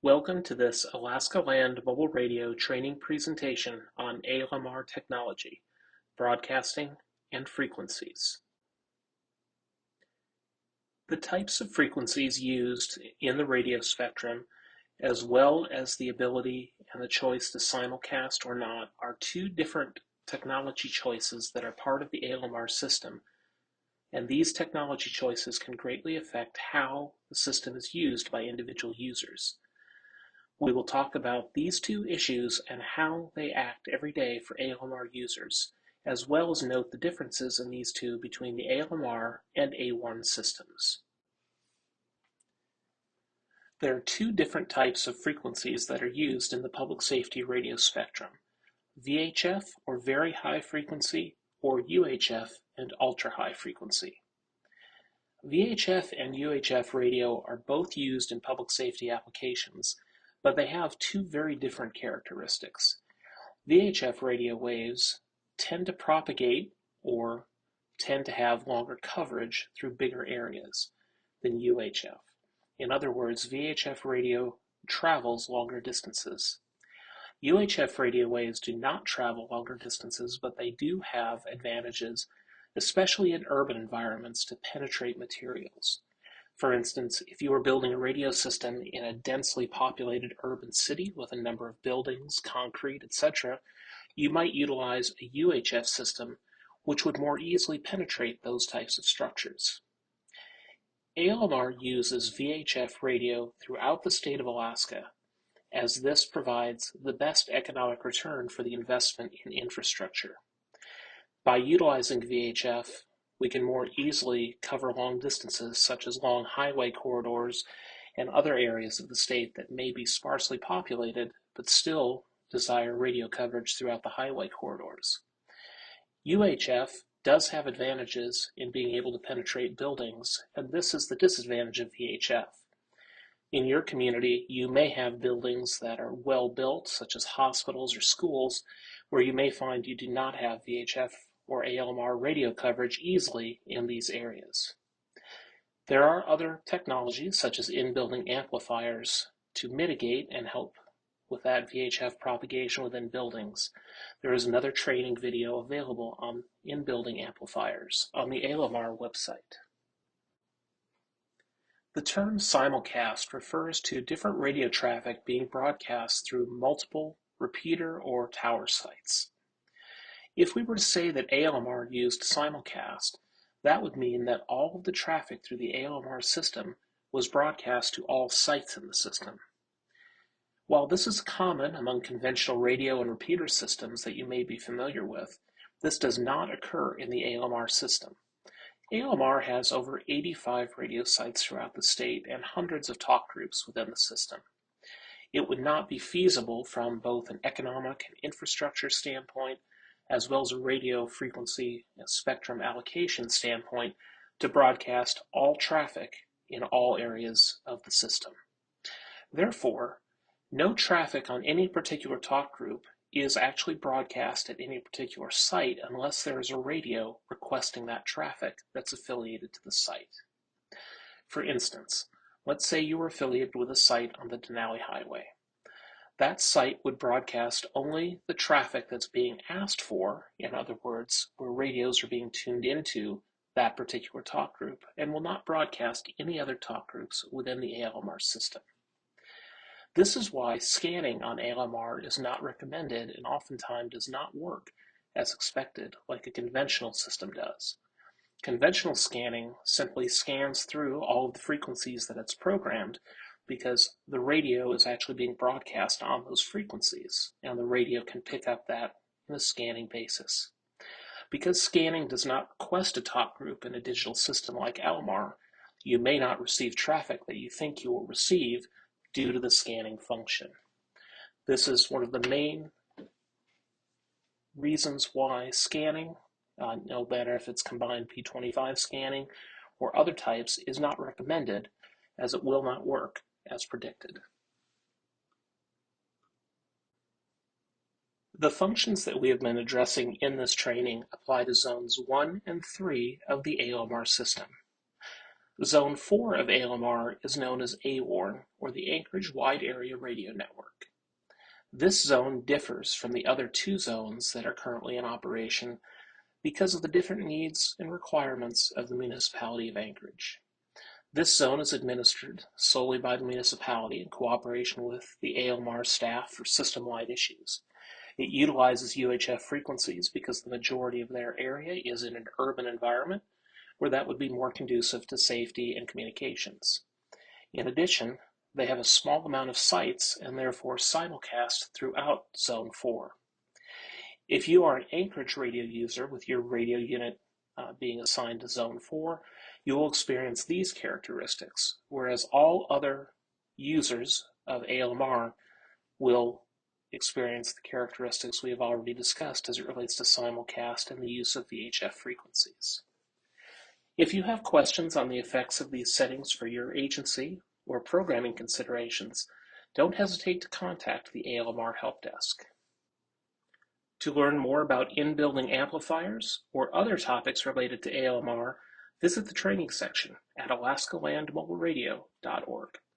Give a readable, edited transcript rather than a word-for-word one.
Welcome to this Alaska Land Mobile Radio training presentation on ALMR technology, broadcasting, and frequencies. The types of frequencies used in the radio spectrum, as well as the ability and the choice to simulcast or not, are two different technology choices that are part of the ALMR system, and these technology choices can greatly affect how the system is used by individual users. We will talk about these two issues and how they act every day for ALMR users, as well as note the differences in these two between the ALMR and A1 systems. There are two different types of frequencies that are used in the public safety radio spectrum: VHF, or very high frequency, or UHF and ultra high frequency. VHF and UHF radio are both used in public safety applications, but they have two very different characteristics. VHF radio waves tend to propagate or tend to have longer coverage through bigger areas than UHF. In other words, VHF radio travels longer distances. UHF radio waves do not travel longer distances, but they do have advantages, especially in urban environments, to penetrate materials. For instance, if you were building a radio system in a densely populated urban city with a number of buildings, concrete, etc., you might utilize a UHF system, which would more easily penetrate those types of structures. ALMR uses VHF radio throughout the state of Alaska, as this provides the best economic return for the investment in infrastructure. By utilizing VHF, we can more easily cover long distances, such as long highway corridors and other areas of the state that may be sparsely populated, but still desire radio coverage throughout the highway corridors. UHF does have advantages in being able to penetrate buildings, and this is the disadvantage of VHF. In your community, you may have buildings that are well built, such as hospitals or schools, where you may find you do not have VHF or ALMR radio coverage easily in these areas. There are other technologies, such as in-building amplifiers, to mitigate and help with that VHF propagation within buildings. There is another training video available on in-building amplifiers on the ALMR website. The term simulcast refers to different radio traffic being broadcast through multiple repeater or tower sites. If we were to say that ALMR used simulcast, that would mean that all of the traffic through the ALMR system was broadcast to all sites in the system. While this is common among conventional radio and repeater systems that you may be familiar with, this does not occur in the ALMR system. ALMR has over 85 radio sites throughout the state and hundreds of talk groups within the system. It would not be feasible from both an economic and infrastructure standpoint, as well as a radio frequency and spectrum allocation standpoint, to broadcast all traffic in all areas of the system. Therefore, no traffic on any particular talk group is actually broadcast at any particular site unless there is a radio requesting that traffic that's affiliated to the site. For instance, let's say you were affiliated with a site on the Denali Highway. That site would broadcast only the traffic that's being asked for, in other words, where radios are being tuned into that particular talk group, and will not broadcast any other talk groups within the ALMR system. This is why scanning on ALMR is not recommended and oftentimes does not work as expected like a conventional system does. Conventional scanning simply scans through all of the frequencies that it's programmed, because the radio is actually being broadcast on those frequencies, and the radio can pick up that on a scanning basis. Because scanning does not request a talk group in a digital system like ALMR, you may not receive traffic that you think you will receive due to the scanning function. This is one of the main reasons why scanning, no matter if it's combined P25 scanning or other types, is not recommended, as it will not work as predicted. The functions that we have been addressing in this training apply to zones 1 and 3 of the ALMR system. Zone 4 of ALMR is known as AWARN, or the Anchorage Wide Area Radio Network. This zone differs from the other two zones that are currently in operation because of the different needs and requirements of the municipality of Anchorage. This zone is administered solely by the municipality in cooperation with the ALMR staff for system-wide issues. It utilizes UHF frequencies because the majority of their area is in an urban environment where that would be more conducive to safety and communications. In addition, they have a small amount of sites and therefore simulcast throughout Zone 4. If you are an Anchorage radio user with your radio unit being assigned to Zone 4, you will experience these characteristics, whereas all other users of ALMR will experience the characteristics we have already discussed as it relates to simulcast and the use of VHF frequencies. If you have questions on the effects of these settings for your agency or programming considerations, don't hesitate to contact the ALMR Help Desk. To learn more about in-building amplifiers or other topics related to ALMR, visit the training section at alaskalandmobileradio.org.